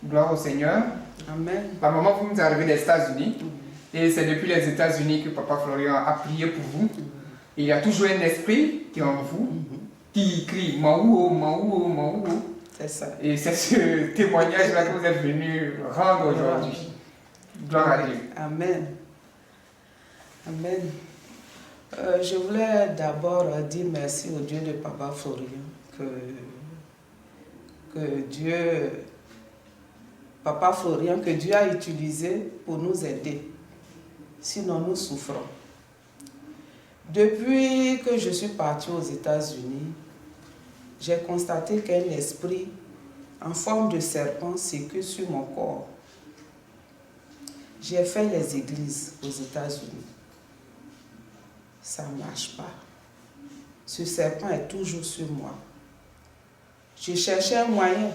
Gloire au Seigneur. Amen. Ma maman, vous nous arrivez des États-Unis. Et c'est depuis les États-Unis que Papa Florian a prié pour vous. Et il y a toujours un esprit qui est en vous, qui crie Maouo, Maouo, Maouo. C'est ça. Et c'est ce témoignage-là que vous êtes venu rendre aujourd'hui. Gloire à Dieu. Amen. Amen. Je voulais d'abord dire merci au Dieu de Papa Florian que Dieu, Papa Florian, que Dieu a utilisé pour nous aider. Sinon, nous souffrons. Depuis que je suis partie aux États-Unis, j'ai constaté qu'un esprit en forme de serpent circule sur mon corps. J'ai fait les églises aux États-Unis. Ça ne marche pas. Ce serpent est toujours sur moi. Je cherchais un moyen.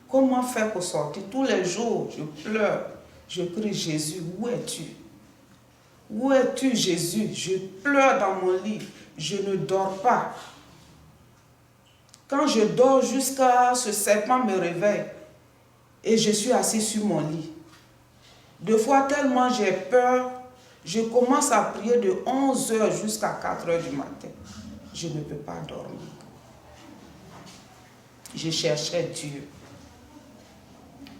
Comment faire pour sortir? Tous les jours, je pleure. Je crie, Jésus, où es-tu? Où es-tu, Jésus? Je pleure dans mon lit. Je ne dors pas. Quand je dors jusqu'à ce serpent me réveille et je suis assis sur mon lit. Deux fois, tellement j'ai peur, je commence à prier de 11h jusqu'à 4h du matin. Je ne peux pas dormir. Je cherchais Dieu.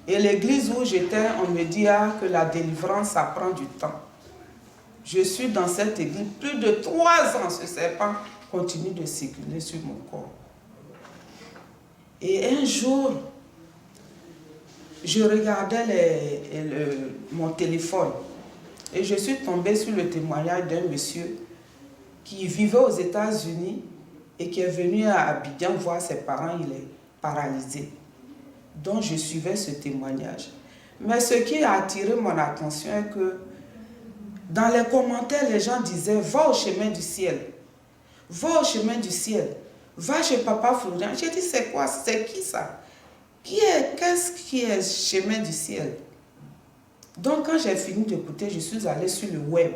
Et l'église où j'étais, on me dit que la délivrance, ça prend du temps. Je suis dans cette église plus de 3 ans. Ce serpent continue de circuler sur mon corps. Et un jour, je regardais mon téléphone et je suis tombée sur le témoignage d'un monsieur qui vivait aux États-Unis et qui est venu à Abidjan voir ses parents. Il est paralysé. Donc je suivais ce témoignage. Mais ce qui a attiré mon attention est que dans les commentaires, les gens disaient « Va au chemin du ciel. Va au chemin du ciel. Va chez Papa Florian. » J'ai dit « C'est quoi? C'est qui ça? Qu'est-ce qui est chemin du ciel? » Donc quand j'ai fini d'écouter, je suis allée sur le web.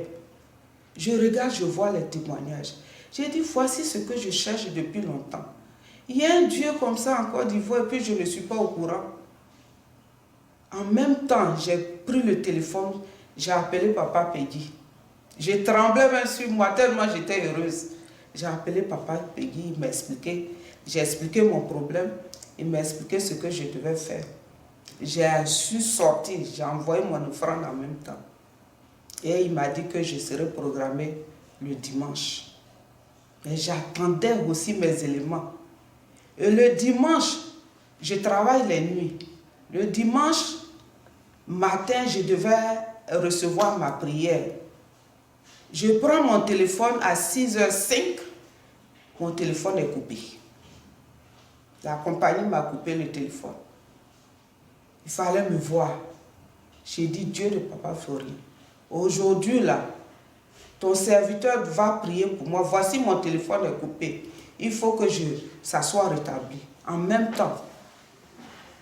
Je regarde, je vois les témoignages. J'ai dit « Voici ce que je cherche depuis longtemps. Il y a un Dieu comme ça en Côte d'Ivoire et puis je ne suis pas au courant. » En même temps, j'ai pris le téléphone, j'ai appelé Papa Peggy. Je tremblais même sur moi tellement j'étais heureuse. J'ai appelé Papa Peggy, il m'a expliqué. J'ai expliqué mon problème, il m'a expliqué ce que je devais faire. J'ai su sortir, j'ai envoyé mon offrande en même temps. Et il m'a dit que je serais programmée le dimanche. Mais j'attendais aussi mes éléments. Et le dimanche, je travaille les nuits. Le dimanche matin, je devais recevoir ma prière. Je prends mon téléphone à 6h05, mon téléphone est coupé. La compagnie m'a coupé le téléphone. Il fallait me voir. J'ai dit, Dieu de Papa Florian, aujourd'hui là, ton serviteur va prier pour moi. Voici mon téléphone est coupé. Il faut que ça soit rétabli. En même temps,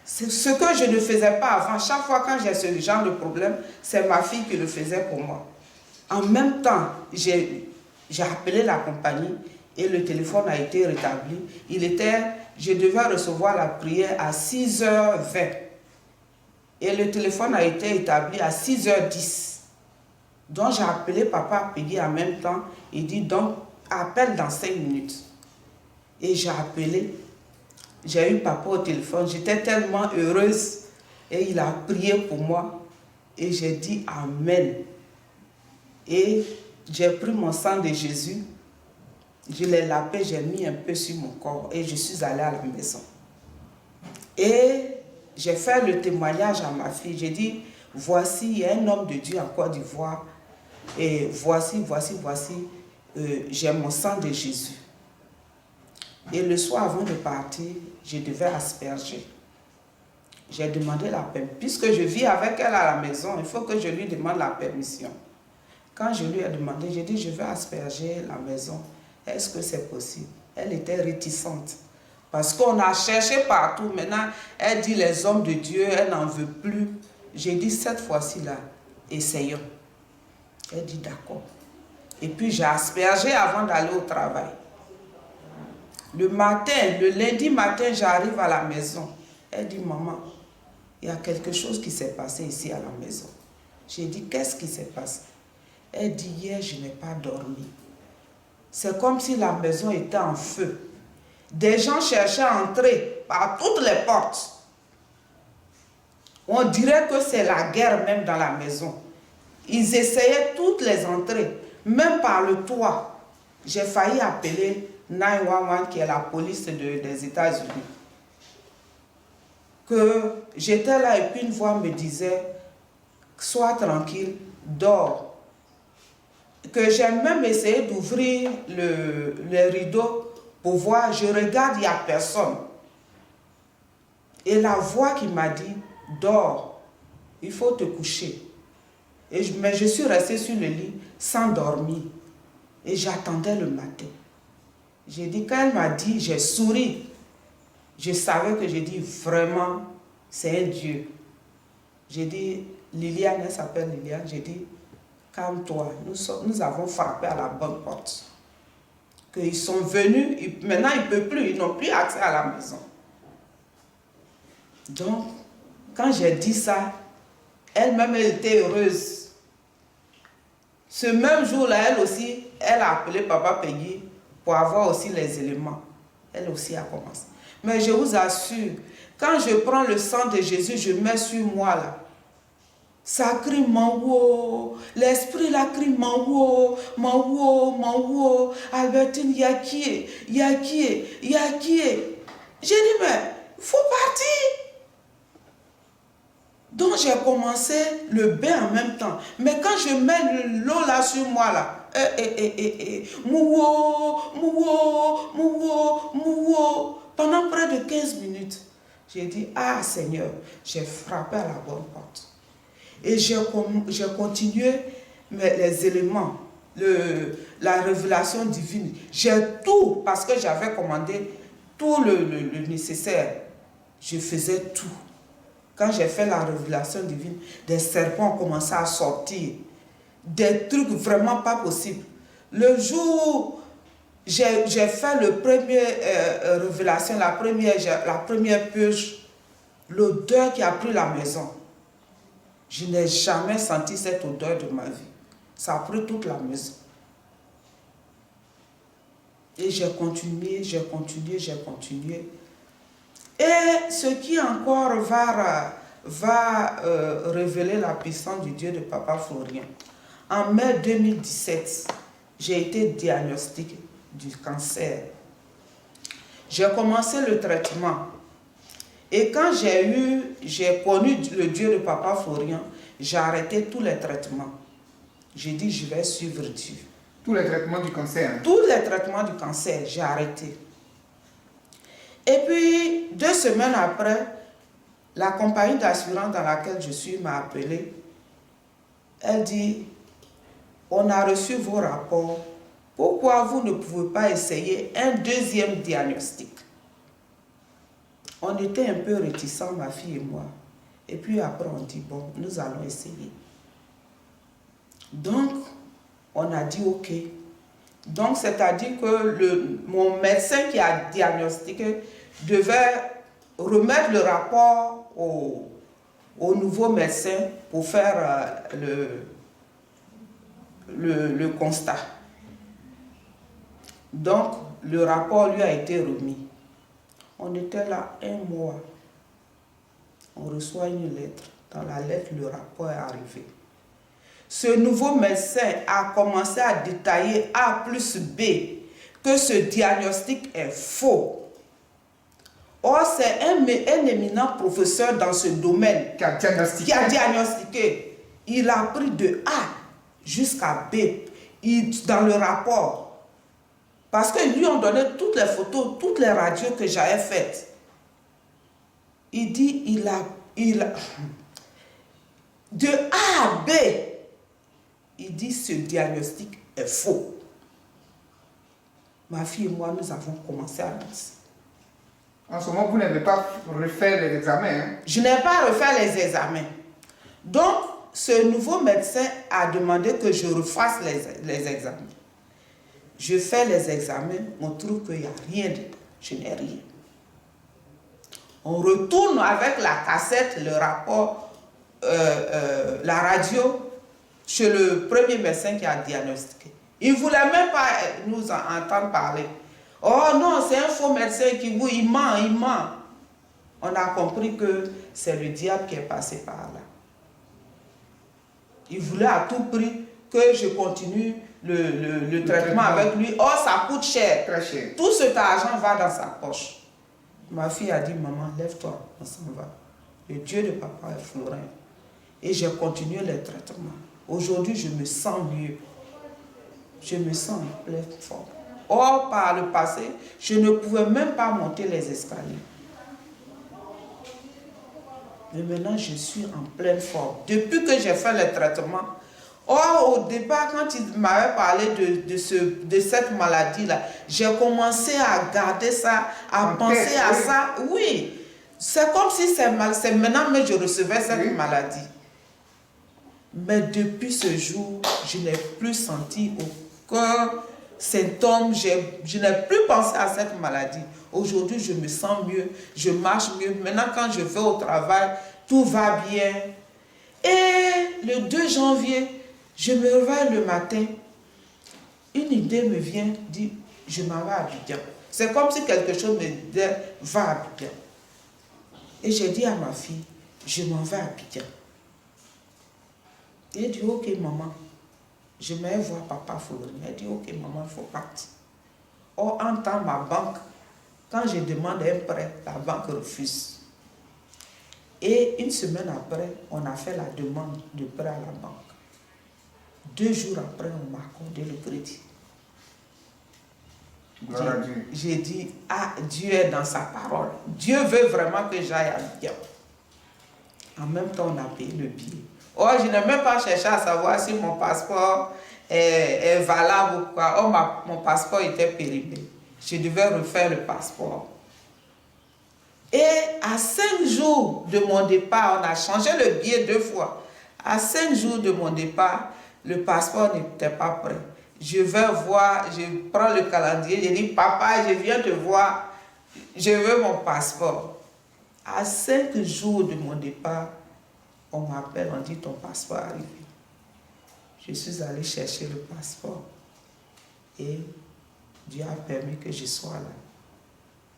c'est ce que je ne faisais pas avant. Chaque fois quand j'ai ce genre de problème, c'est ma fille qui le faisait pour moi. En même temps, j'ai appelé la compagnie et le téléphone a été rétabli. Je devais recevoir la prière à 6h20. Et le téléphone a été établi à 6h10. Donc j'ai appelé Papa Peggy en même temps. Il dit donc appelle dans 5 minutes. Et j'ai appelé. J'ai eu Papa au téléphone. J'étais tellement heureuse. Et il a prié pour moi. Et j'ai dit Amen. Et j'ai pris mon sang de Jésus. Je l'ai lapé, j'ai mis un peu sur mon corps. Et je suis allée à la maison. Et j'ai fait le témoignage à ma fille. J'ai dit, voici, il y a un homme de Dieu en Côte d'Ivoire. Et voici, j'ai mon sang de Jésus. Et le soir avant de partir, je devais asperger. J'ai demandé la permission. Puisque je vis avec elle à la maison, il faut que je lui demande la permission. Quand je lui ai demandé, j'ai dit, je vais asperger la maison. Est-ce que c'est possible? Elle était réticente. Parce qu'on a cherché partout. Maintenant, elle dit, les hommes de Dieu, elle n'en veut plus. J'ai dit, cette fois-ci là, essayons. Elle dit, d'accord. Et puis, j'ai aspergé avant d'aller au travail. Le lundi matin, j'arrive à la maison. Elle dit, maman, il y a quelque chose qui s'est passé ici à la maison. J'ai dit, qu'est-ce qui s'est passé? Elle dit, hier, je n'ai pas dormi. C'est comme si la maison était en feu. Des gens cherchaient à entrer par toutes les portes. On dirait que c'est la guerre même dans la maison. Ils essayaient toutes les entrées, même par le toit. J'ai failli appeler 911, qui est la police des États-Unis. Que j'étais là et puis une voix me disait, sois tranquille, dors. Que j'ai même essayé d'ouvrir le rideau pour voir, je regarde, il n'y a personne. Et la voix qui m'a dit, dors, il faut te coucher. Mais je suis restée sur le lit sans dormir. Et j'attendais le matin. J'ai dit, quand elle m'a dit, j'ai souri. Je savais que j'ai dit, vraiment, c'est un Dieu. J'ai dit, Liliane, elle s'appelle Liliane, j'ai dit, calme-toi, nous avons frappé à la bonne porte. Qu'ils sont venus, maintenant ils ne peuvent plus, ils n'ont plus accès à la maison. Donc, quand j'ai dit ça, elle-même, elle était heureuse. Ce même jour-là, elle aussi, elle a appelé Papa Peggy pour avoir aussi les éléments. Elle aussi a commencé. Mais je vous assure, quand je prends le sang de Jésus, je mets sur moi là. Ça crie Manwo, l'esprit là crie Manwo, Manwo, Manwo, Albertine, Yakie. J'ai dit, mais il faut partir. Donc j'ai commencé le bain en même temps. Mais quand je mets l'eau là sur moi là, mouwo, pendant près de 15 minutes, j'ai dit, ah Seigneur, j'ai frappé à la bonne porte. Et j'ai continué les éléments, la révélation divine. J'ai tout, parce que j'avais commandé tout le nécessaire. Je faisais tout. Quand j'ai fait la révélation divine, des serpents ont commencé à sortir. Des trucs vraiment pas possibles. Le jour où j'ai fait le premier révélation, la première purge, l'odeur qui a pris la maison. Je n'ai jamais senti cette odeur de ma vie. Ça a pris toute la maison. Et j'ai continué. Et ce qui encore va révéler la puissance du Dieu de Papa Florian. En mai 2017, j'ai été diagnostiquée du cancer. J'ai commencé le traitement. Et quand j'ai connu le Dieu de Papa Florian, j'ai arrêté tous les traitements. J'ai dit, je vais suivre Dieu. Tous les traitements du cancer? Tous les traitements du cancer, j'ai arrêté. Et puis, 2 semaines après, la compagnie d'assurance dans laquelle je suis m'a appelé. Elle dit, on a reçu vos rapports. Pourquoi vous ne pouvez pas essayer un deuxième diagnostic? On était un peu réticents, ma fille et moi. Et puis après, on dit, bon, nous allons essayer. Donc, on a dit, ok. Donc, c'est-à-dire que mon médecin qui a diagnostiqué devait remettre le rapport au nouveau médecin pour faire le constat. Donc, le rapport lui a été remis. On était là 1 mois. On reçoit une lettre. Dans la lettre, le rapport est arrivé. Ce nouveau médecin a commencé à détailler A plus B que ce diagnostic est faux. Or, c'est un éminent professeur dans ce domaine qui a diagnostiqué. Il a pris de A jusqu'à B dans le rapport. Parce qu'ils lui ont donné toutes les photos, toutes les radios que j'avais faites. Il dit, de A à B, il dit, ce diagnostic est faux. Ma fille et moi, nous avons commencé à danser. En ce moment, vous n'avez pas refait les examens, hein? Je n'ai pas refait les examens. Donc, ce nouveau médecin a demandé que je refasse les examens. Je fais les examens, on trouve qu'il n'y a rien, je n'ai rien. On retourne avec la cassette, le rapport, la radio, chez le premier médecin qui a diagnostiqué. Il ne voulait même pas nous entendre parler. Oh non, c'est un faux médecin qui vous, il ment, il ment. On a compris que c'est le diable qui est passé par là. Il voulait à tout prix que je continue le traitement avec lui. Oh, ça coûte cher. Très cher. Tout cet argent va dans sa poche. Ma fille a dit, maman, lève-toi, on s'en va. Le Dieu de papa est Florin. Et j'ai continué les traitements. Aujourd'hui, je me sens mieux. Je me sens en pleine forme. Or, par le passé, je ne pouvais même pas monter les escaliers. Mais maintenant, je suis en pleine forme. Depuis que j'ai fait les traitements, or, au départ, quand il m'avait parlé de cette maladie-là, j'ai commencé à garder ça, à penser à ça. Oui, c'est comme si c'est maintenant que je recevais cette maladie. Mais depuis ce jour, je n'ai plus senti aucun symptôme, je n'ai plus pensé à cette maladie. Aujourd'hui, je me sens mieux, je marche mieux. Maintenant, quand je vais au travail, tout va bien. Et le 2 janvier, je me réveille le matin, une idée me vient, dit, je m'en vais à Abidjan. C'est comme si quelque chose me disait, va à Abidjan. Et j'ai dit à ma fille, je m'en vais à Abidjan. Et elle dit, ok maman, je vais voir papa Florin. Elle dit, ok maman, il faut partir. Or, en temps, ma banque, quand je demande un prêt, la banque refuse. Et une semaine après, on a fait la demande de prêt à la banque. 2 jours après, on m'a accordé le crédit. J'ai dit, ah, Dieu est dans sa parole. Dieu veut vraiment que j'aille à Abidjan. En même temps, on a payé le billet. Oh, je n'ai même pas cherché à savoir si mon passeport est valable ou quoi. Oh, mon passeport était périmé. Je devais refaire le passeport. Et à 5 jours de mon départ, on a changé le billet 2 fois. À 5 jours de mon départ, le passeport n'était pas prêt. Je vais voir, je prends le calendrier, je dis, papa, je viens te voir, je veux mon passeport. À 5 jours de mon départ, on m'appelle, on dit, ton passeport est arrivé. Je suis allée chercher le passeport. Et Dieu a permis que je sois là.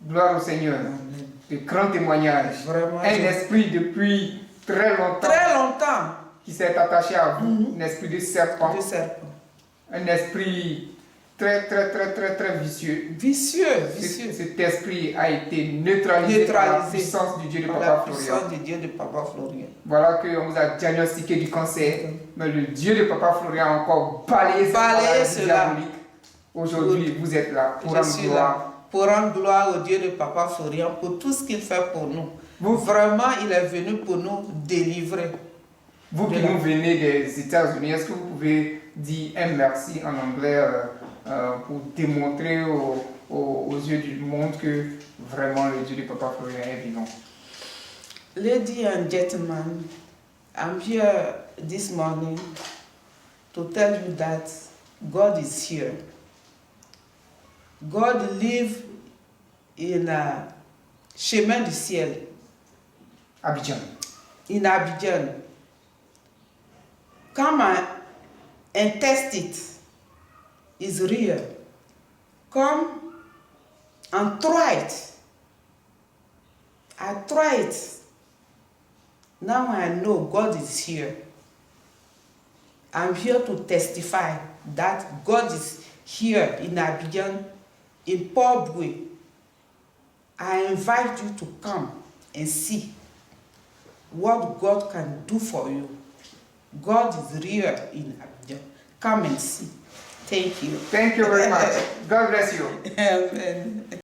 Gloire au Seigneur. Amen. De grands témoignages. Vraiment, un esprit depuis très longtemps. Très longtemps. Qui s'est attaché à vous. Un esprit de serpent. De serpent. Un esprit très vicieux. Vicieux. Cet esprit a été neutralisé par la puissance du Dieu de Papa Florian. Voilà qu'on vous a diagnostiqué du cancer. Mais le Dieu de Papa Florian a encore balayé cette diabolique. Aujourd'hui, vous êtes là pour rendre gloire. Pour rendre gloire au Dieu de Papa Florian pour tout ce qu'il fait pour nous. Vraiment, il est venu pour nous délivrer. Vous qui nous venez des États-Unis, est-ce que vous pouvez dire un merci en anglais pour démontrer aux yeux du monde que vraiment le Dieu de Papa Florian est vivant? Ladies and gentlemen, I'm here this morning to tell you that God is here. God live in Chemin du Ciel. Abidjan. In Abidjan. Come and test it. It's real. Come and try it. I try it. Now I know God is here. I'm here to testify that God is here in Abidjan, in Port Boué. I invite you to come and see what God can do for you. God is real in Abidjan. Come and see. Thank you. Thank you very much. God bless you. Amen.